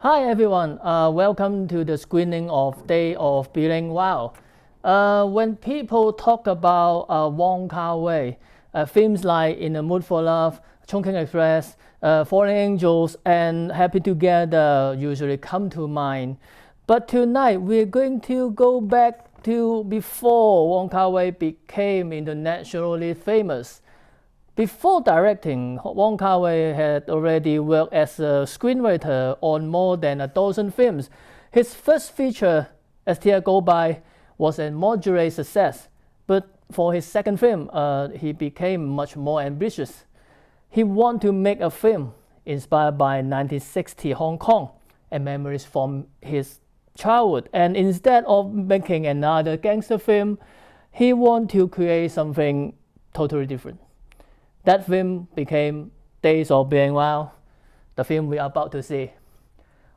Hi everyone, welcome to the screening of Day of Being Wild. When people talk about Wong Kar-wai, films like In the Mood for Love, Chungking Express, Fallen Angels, and Happy Together usually come to mind. But tonight we're going to go back to before Wong Kar-wai became internationally famous. Before directing, Wong Kar-wai had already worked as a screenwriter on more than a dozen films. His first feature, As Tears Go By, was a moderate success, but for his second film, he became much more ambitious. He wanted to make a film inspired by 1960 Hong Kong and memories from his childhood, and instead of making another gangster film, he wanted to create something totally different. That film became Days of Being Wild, the film we are about to see.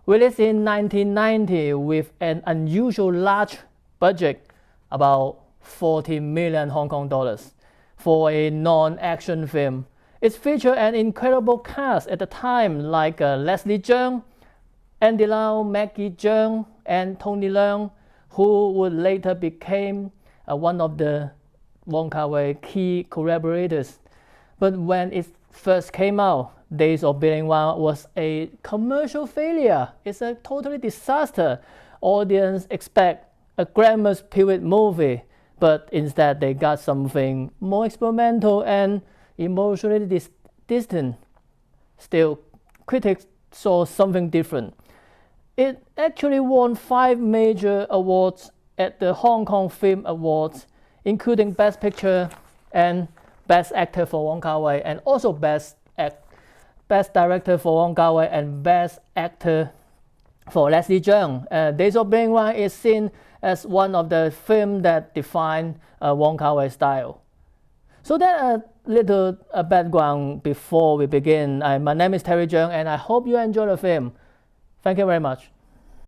Released in 1990 with an unusual large budget, about 40 million Hong Kong dollars, for a non-action film. It featured an incredible cast at the time like Leslie Cheung, Andy Lau, Maggie Cheung, and Tony Leung, who would later become one of the Wong Kar-wai key collaborators. But when it first came out, Days of Being Wild was a commercial failure. It's a totally disaster. Audience expect a glamorous period movie, but instead they got something more experimental and emotionally distant. Still, critics saw something different. It actually won 5 major awards at the Hong Kong Film Awards, including Best Picture and Best Actor for Wong Kar-wai, and also Best Director for Wong Kar-wai and Best Actor for Leslie Cheung. Days of Being Wild is seen as one of the films that defined Wong Kar-wai's style. So that a little background before we begin. My name is Terry Cheung, and I hope you enjoy the film. Thank you very much.